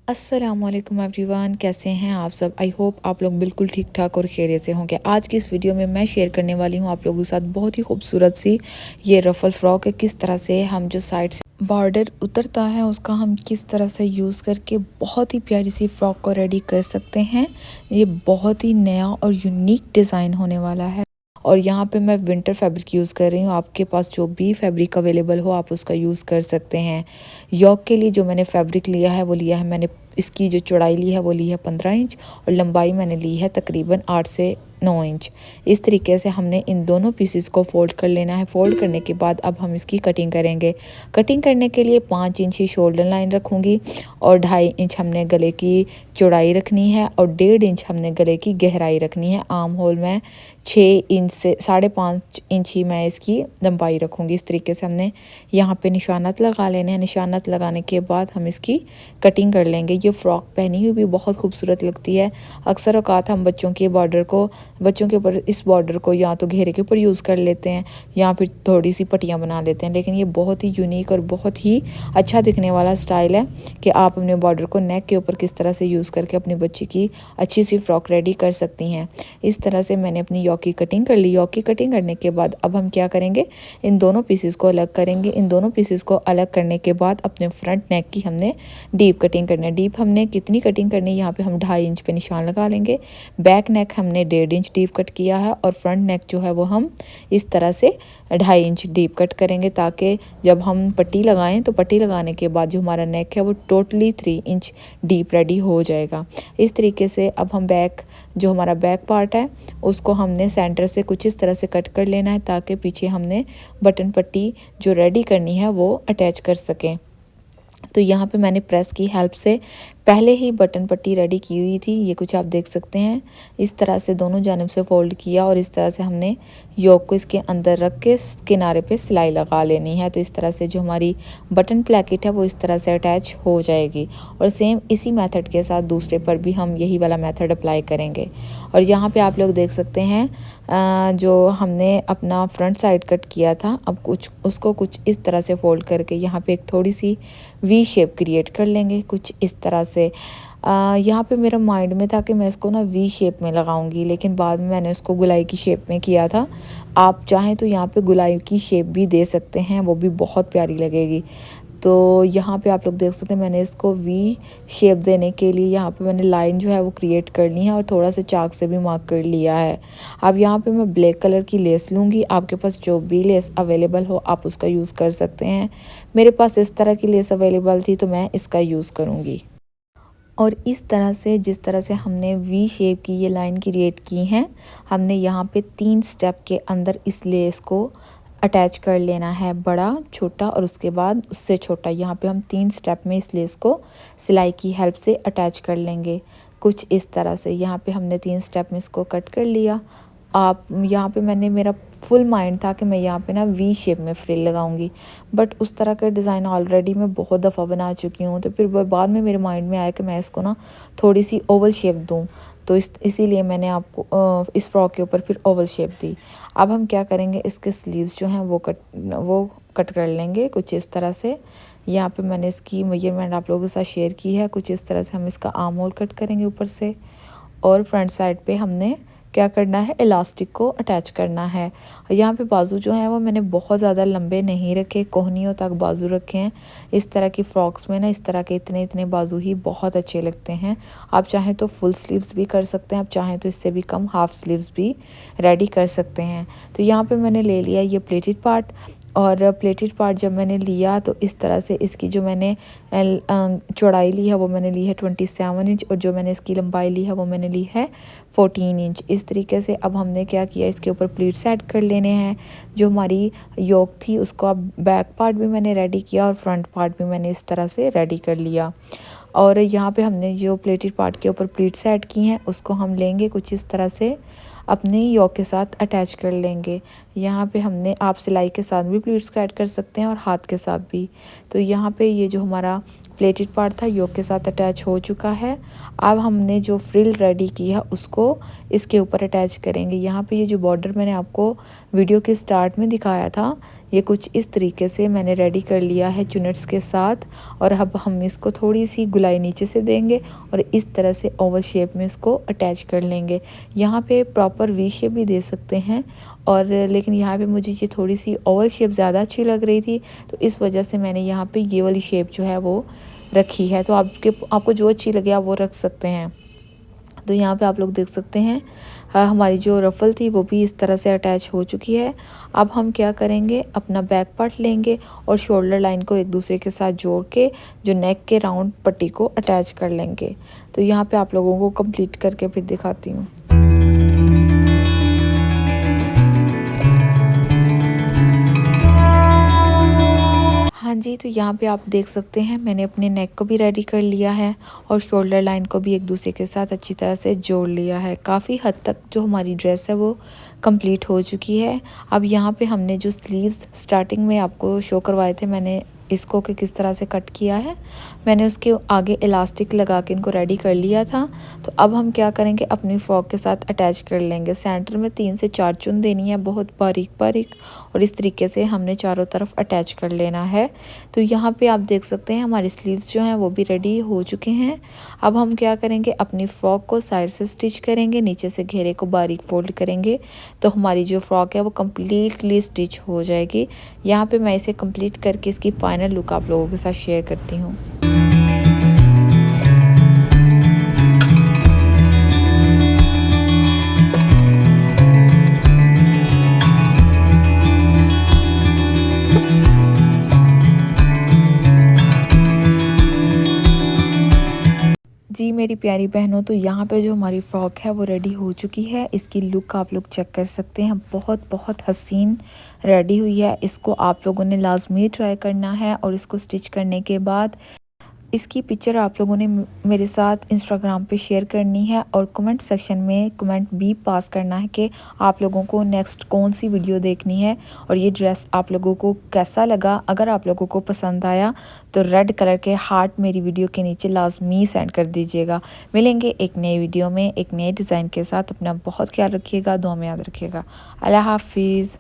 अस्सलामुअलैकुम एवरीवन, कैसे हैं आप सब। आई होप आप लोग बिल्कुल ठीक ठाक और खैरियत से होंगे। आज की इस वीडियो में मैं शेयर करने वाली हूँ आप लोगों के साथ बहुत ही खूबसूरत सी ये रफल फ्रॉक है। किस तरह से हम जो साइड से बॉर्डर उतरता है उसका हम किस तरह से यूज़ करके बहुत ही प्यारी सी फ्रॉक को रेडी कर सकते हैं। ये बहुत ही नया और यूनिक डिज़ाइन होने वाला है। और यहाँ पे मैं विंटर फैब्रिक यूज़ कर रही हूँ। आपके पास जो भी फैब्रिक अवेलेबल हो आप उसका यूज़ कर सकते हैं। योक के लिए जो मैंने फैब्रिक लिया है वो लिया है मैंने, इसकी जो चौड़ाई ली है वो ली है 15 इंच और लंबाई मैंने ली है तकरीबन 8 से 9 इंच। इस तरीके से हमने इन दोनों पीसेस को फोल्ड कर लेना है। फोल्ड करने के बाद अब हम इसकी कटिंग करेंगे। कटिंग करने के लिए 5 इंच ही शोल्डर लाइन रखूँगी और 2.5 इंच हमने गले की चौड़ाई रखनी है और 1.5 इंच हमने गले की गहराई रखनी है। आर्म होल में 6 इंच से 5.5 इंच ही मैं इसकी लंबाई रखूँगी। इस तरीके से हमने यहाँ पे निशानात लगा लेने हैं। निशानात लगाने के बाद हम इसकी कटिंग कर लेंगे। ये फ़्रॉक पहनी हुई भी बहुत खूबसूरत लगती है। अक्सर औकात हम बच्चों के ऊपर इस बॉर्डर को या तो घेरे के ऊपर यूज़ कर लेते हैं या फिर थोड़ी सी पट्टियाँ बना लेते हैं, लेकिन ये बहुत ही यूनिक और बहुत ही अच्छा दिखने वाला स्टाइल है कि आप अपने बॉर्डर को नेक के ऊपर किस तरह से यूज़ करके अपनी बच्ची की अच्छी सी फ़्रॉक रेडी कर सकती हैं। इस तरह से मैंने अपनी योक की कटिंग कर ली। योक की कटिंग करने के बाद अब हम क्या करेंगे, इन दोनों पीसेस को अलग करेंगे। इन दोनों पीसेस को अलग करने के बाद अपने फ्रंट नेक की हमने डीप कटिंग करनी है। डीप हमने कितनी कटिंग करनी है, यहाँ पे हम 2.5 इंच पे निशान लगा लेंगे। बैक नेक हमने 1.5 इंच डीप कट किया है और फ्रंट नेक जो है वो हम इस तरह से 2.5 इंच डीप कट करेंगे, ताकि जब हम पट्टी लगाएं तो पट्टी लगाने के बाद जो हमारा नेक है वो टोटली 3 इंच डीप रेडी हो जाएगा। इस तरीके से अब हम जो हमारा बैक पार्ट है उसको हमने सेंटर से कुछ इस तरह से कट कर लेना है, ताकि पीछे हमने बटन पट्टी जो रेडी करनी है वो अटैच कर सकें। तो यहाँ पे मैंने प्रेस की हेल्प से पहले ही बटन पट्टी रेडी की हुई थी। ये कुछ आप देख सकते हैं। इस तरह से दोनों जानिब से फोल्ड किया और इस तरह से हमने योक को इसके अंदर रख के किनारे पे सिलाई लगा लेनी है। तो इस तरह से जो हमारी बटन प्लेकेट है वो इस तरह से अटैच हो जाएगी। और सेम इसी मेथड के साथ दूसरे पर भी हम यही वाला मेथड अप्लाई करेंगे। और यहाँ पे आप लोग देख सकते हैं जो हमने अपना फ्रंट साइड कट किया था, अब उसको कुछ इस तरह से फोल्ड करके यहाँ पे एक थोड़ी सी वी शेप क्रिएट कर लेंगे कुछ इस तरह से। यहाँ पे मेरा माइंड में था कि मैं इसको ना वी शेप में लगाऊंगी, लेकिन बाद में मैंने उसको गुलाई की शेप में किया था। आप चाहें तो यहाँ पे गुलाई की शेप भी दे सकते हैं, वो भी बहुत प्यारी लगेगी। तो यहाँ पे आप लोग देख सकते हैं मैंने इसको वी शेप देने के लिए यहाँ पे मैंने लाइन जो है वो क्रिएट करनी है और थोड़ा सा चाक से भी मार्क कर लिया है। अब यहाँ पे मैं ब्लैक कलर की लेस लूँगी। आपके पास जो भी लेस अवेलेबल हो आप उसका यूज़ कर सकते हैं। मेरे पास इस तरह की लेस अवेलेबल थी तो मैं इसका यूज़ करूँगी। और इस तरह से जिस तरह से हमने वी शेप की ये लाइन क्रिएट की है, हमने यहाँ पे 3 स्टेप के अंदर इस लेस को अटैच कर लेना है, बड़ा छोटा और उसके बाद उससे छोटा। यहाँ पे हम 3 स्टेप में इस लेस को सिलाई की हेल्प से अटैच कर लेंगे कुछ इस तरह से। यहाँ पे हमने 3 स्टेप में इसको कट कर लिया। आप यहाँ पे मेरा फुल माइंड था कि मैं यहाँ पे ना वी शेप में फ्रिल लगाऊंगी, बट उस तरह का डिज़ाइन ऑलरेडी मैं बहुत दफ़ा बना चुकी हूँ। तो फिर बाद में मेरे माइंड में आया कि मैं इसको ना थोड़ी सी ओवल शेप दूँ, तो इसीलिए मैंने आपको इस फ्रॉक के ऊपर फिर ओवल शेप दी। अब हम क्या करेंगे, इसके स्लीव्स जो हैं वो कट कर लेंगे कुछ इस तरह से। यहाँ पे मैंने इसकी मेजरमेंट आप लोगों के साथ शेयर की है। कुछ इस तरह से हम इसका आर्म होल कट करेंगे ऊपर से, और फ्रंट साइड पे हमने क्या करना है, इलास्टिक को अटैच करना है। यहाँ पे बाजू जो है वो मैंने बहुत ज़्यादा लंबे नहीं रखे, कोहनियों तक बाजू रखे हैं। इस तरह की फ्रॉक्स में ना इस तरह के इतने इतने बाजू ही बहुत अच्छे लगते हैं। आप चाहें तो फुल स्लीव्स भी कर सकते हैं, आप चाहें तो इससे भी कम हाफ स्लीव्स भी रेडी कर सकते हैं। तो यहाँ पे मैंने ले लिया ये प्लेटेड पार्ट, और प्लेटेड पार्ट जब मैंने लिया तो इस तरह से इसकी जो मैंने चौड़ाई ली है वो मैंने ली है 27 इंच, और जो मैंने इसकी लंबाई ली है वो मैंने ली है 14 इंच। इस तरीके से अब हमने क्या किया, इसके ऊपर प्लीट्स ऐड कर लेने हैं। जो हमारी योक थी उसको अब बैक पार्ट भी मैंने रेडी किया और फ्रंट पार्ट भी मैंने इस तरह से रेडी कर लिया। और यहाँ पे हमने जो प्लेटेड पार्ट के ऊपर प्लीट्स ऐड की हैं उसको हम लेंगे कुछ इस तरह से अपनी योक के साथ अटैच कर लेंगे। यहाँ पे हमने आप सिलाई के साथ भी प्लीट्स को ऐड कर सकते हैं और हाथ के साथ भी। तो यहाँ पे ये जो हमारा प्लेटेड पार्ट था योक के साथ अटैच हो चुका है। अब हमने जो फ्रिल रेडी की है उसको इसके ऊपर अटैच करेंगे। यहाँ पे ये जो बॉर्डर मैंने आपको वीडियो के स्टार्ट में दिखाया था, ये कुछ इस तरीके से मैंने रेडी कर लिया है चुनट्स के साथ। और अब हम इसको थोड़ी सी गुलाई नीचे से देंगे और इस तरह से ओवल शेप में इसको अटैच कर लेंगे। यहाँ पे प्रॉपर वी शेप भी दे सकते हैं, और लेकिन यहाँ पे मुझे ये थोड़ी सी ओवल शेप ज़्यादा अच्छी लग रही थी, तो इस वजह से मैंने यहाँ पे ये वाली शेप जो है वो रखी है। तो आपको जो अच्छी लगे आप वो रख सकते हैं। तो यहाँ पे आप लोग देख सकते हैं हमारी जो रफ़ल थी वो भी इस तरह से अटैच हो चुकी है। अब हम क्या करेंगे, अपना बैक पार्ट लेंगे और शोल्डर लाइन को एक दूसरे के साथ जोड़ के जो नेक के राउंड पट्टी को अटैच कर लेंगे। तो यहाँ पे आप लोगों को कंप्लीट करके फिर दिखाती हूँ। हाँ जी, तो यहाँ पे आप देख सकते हैं मैंने अपने नेक को भी रेडी कर लिया है और शोल्डर लाइन को भी एक दूसरे के साथ अच्छी तरह से जोड़ लिया है। काफ़ी हद तक जो हमारी ड्रेस है वो कंप्लीट हो चुकी है। अब यहाँ पे हमने जो स्लीव्स स्टार्टिंग में आपको शो करवाए थे, मैंने इसको कि किस तरह से कट किया है, मैंने उसके आगे इलास्टिक लगा के इनको रेडी कर लिया था। तो अब हम क्या करेंगे, अपनी फ्रॉक के साथ अटैच कर लेंगे। सेंटर में 3 से 4 चुन देनी है, बहुत बारीक बारीक, और इस तरीके से हमने चारों तरफ अटैच कर लेना है। तो यहाँ पे आप देख सकते हैं हमारी स्लीव्स जो हैं वो भी रेडी हो चुके हैं। अब हम क्या करेंगे, अपनी फ्रॉक को साइड से स्टिच करेंगे, नीचे से घेरे को बारीक फोल्ड करेंगे, तो हमारी जो फ्रॉक है वो कम्प्लीटली स्टिच हो जाएगी। यहाँ पे मैं इसे कंप्लीट करके इसकी फाइनल लुक आप लोगों के साथ शेयर करती हूँ। जी मेरी प्यारी बहनों, तो यहाँ पे जो हमारी फ़्रॉक है वो रेडी हो चुकी है। इसकी लुक आप लोग चेक कर सकते हैं, बहुत बहुत हसीन रेडी हुई है। इसको आप लोगों ने लाजमी ट्राई करना है, और इसको स्टिच करने के बाद इसकी पिक्चर आप लोगों ने मेरे साथ इंस्टाग्राम पे शेयर करनी है, और कमेंट सेक्शन में कमेंट भी पास करना है कि आप लोगों को नेक्स्ट कौन सी वीडियो देखनी है और ये ड्रेस आप लोगों को कैसा लगा। अगर आप लोगों को पसंद आया तो रेड कलर के हार्ट मेरी वीडियो के नीचे लाजमी सेंड कर दीजिएगा। मिलेंगे एक नई वीडियो में एक नए डिज़ाइन के साथ। अपना बहुत ख्याल रखिएगा, दुआ में याद रखिएगा। अल्लाह हाफिज़।